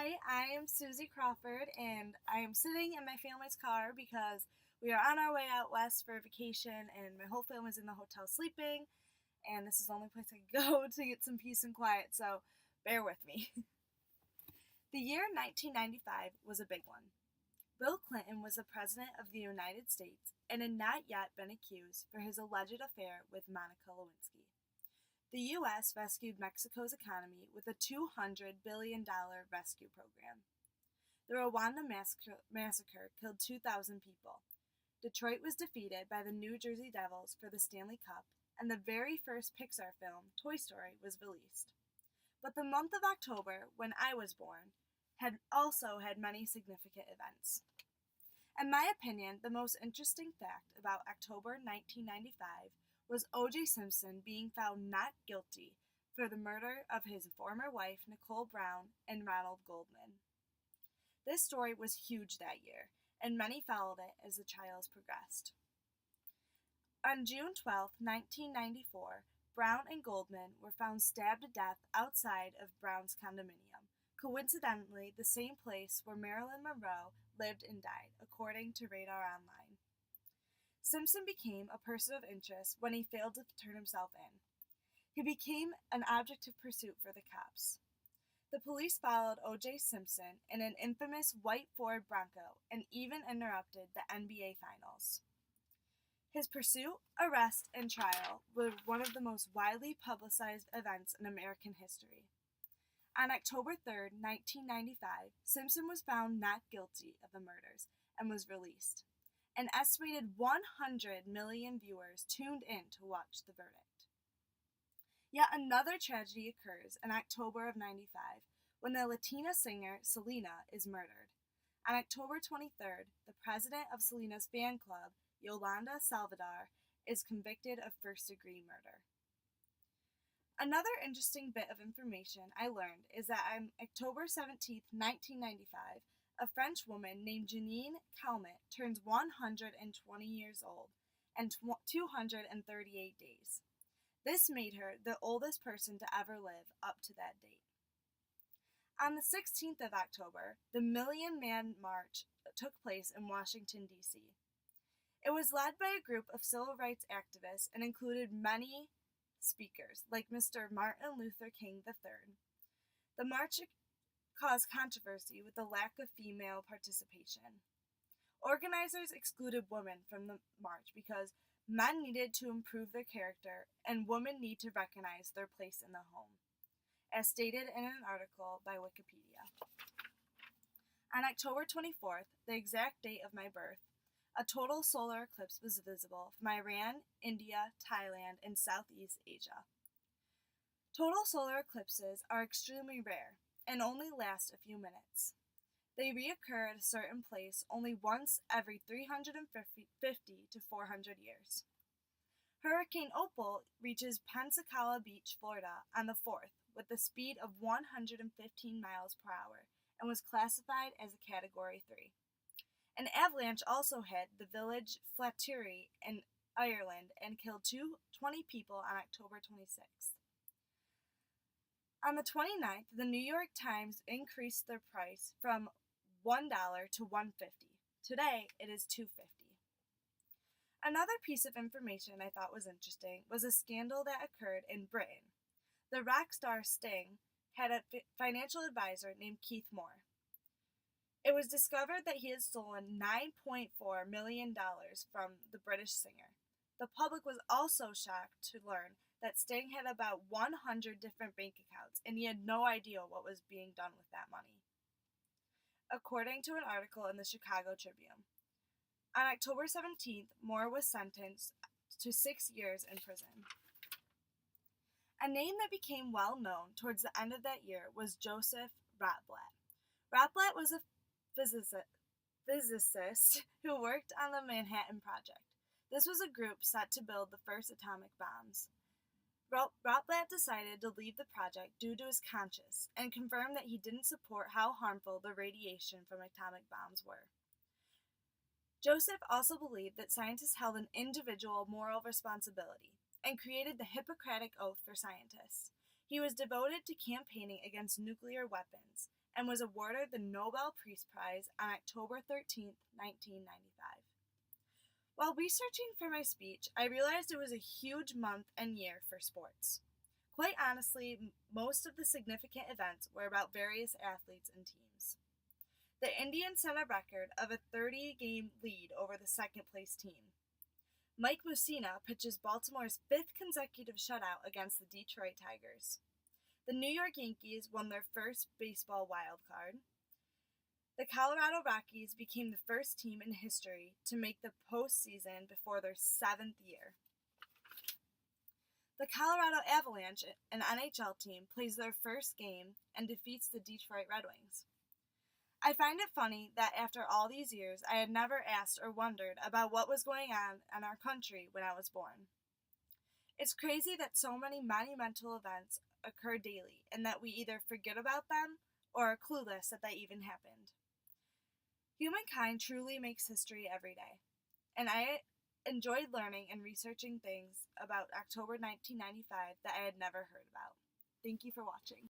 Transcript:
Hi, I am Susie Crawford, and I am sitting in my family's car because we are on our way out west for a vacation, and my whole family's in the hotel sleeping, and this is the only place I can go to get some peace and quiet, so bear with me. The year 1995 was a big one. Bill Clinton was the President of the United States and had not yet been accused for his alleged affair with Monica Lewinsky. The U.S. rescued Mexico's economy with a $200 billion rescue program. The Rwanda massacre killed 2,000 people. Detroit was defeated by the New Jersey Devils for the Stanley Cup, and the very first Pixar film, Toy Story, was released. But the month of October, when I was born, had also had many significant events. In my opinion, the most interesting fact about October 1995 was O.J. Simpson being found not guilty for the murder of his former wife, Nicole Brown, and Ronald Goldman. This story was huge that year, and many followed it as the trials progressed. On June 12, 1994, Brown and Goldman were found stabbed to death outside of Brown's condominium, coincidentally the same place where Marilyn Monroe lived and died, according to Radar Online. Simpson became a person of interest when he failed to turn himself in. He became an object of pursuit for the cops. The police followed O.J. Simpson in an infamous white Ford Bronco and even interrupted the NBA Finals. His pursuit, arrest, and trial were one of the most widely publicized events in American history. On October 3, 1995, Simpson was found not guilty of the murders and was released. An estimated 100 million viewers tuned in to watch the verdict. Yet another tragedy occurs in October of 95 when the Latina singer Selena is murdered. On October 23rd, the president of Selena's fan club, Yolanda Salvador, is convicted of first-degree murder. Another interesting bit of information I learned is that on October 17, 1995, a French woman named Janine Calment turns 120 years old and 238 days. This made her the oldest person to ever live up to that date. On the 16th of October, the Million Man March took place in Washington, D.C. It was led by a group of civil rights activists and included many speakers, like Mr. Martin Luther King III. The march caused controversy with the lack of female participation. Organizers excluded women from the march because men needed to improve their character and women need to recognize their place in the home, as stated in an article by Wikipedia. On October 24th, the exact date of my birth, a total solar eclipse was visible from Iran, India, Thailand, and Southeast Asia. Total solar eclipses are extremely rare and only last a few minutes. They reoccur at a certain place only once every 350 to 400 years. Hurricane Opal reaches Pensacola Beach, Florida on the 4th with a speed of 115 miles per hour and was classified as a Category 3. An avalanche also hit the village Flattery in Ireland and killed 20 people on October 26th. On the 29th, the New York Times increased their price from $1 to $1.50. Today, it is $2.50. Another piece of information I thought was interesting was a scandal that occurred in Britain. The rock star Sting had a financial advisor named Keith Moore. It was discovered that he had stolen $9.4 million from the British singer. The public was also shocked to learn that Sting had about 100 different bank accounts, and he had no idea what was being done with that money, according to an article in the Chicago Tribune. On October 17th, Moore was sentenced to 6 years in prison. A name that became well known towards the end of that year was Joseph Rotblat. Rotblat was a physicist who worked on the Manhattan Project. This was a group set to build the first atomic bombs. Rotblat decided to leave the project due to his conscience and confirmed that he didn't support how harmful the radiation from atomic bombs were. Joseph also believed that scientists held an individual moral responsibility and created the Hippocratic Oath for scientists. He was devoted to campaigning against nuclear weapons and was awarded the Nobel Peace Prize on October 13, 1995. While researching for my speech, I realized it was a huge month and year for sports. Quite honestly, most of the significant events were about various athletes and teams. The Indians set a record of a 30-game lead over the second-place team. Mike Mussina pitches Baltimore's 5th consecutive shutout against the Detroit Tigers. The New York Yankees won their first baseball wild card. The Colorado Rockies became the first team in history to make the postseason before their 7th year. The Colorado Avalanche, an NHL team, plays their first game and defeats the Detroit Red Wings. I find it funny that after all these years, I had never asked or wondered about what was going on in our country when I was born. It's crazy that so many monumental events occur daily and that we either forget about them or are clueless that they even happened. Humankind truly makes history every day, and I enjoyed learning and researching things about October 1995 that I had never heard about. Thank you for watching.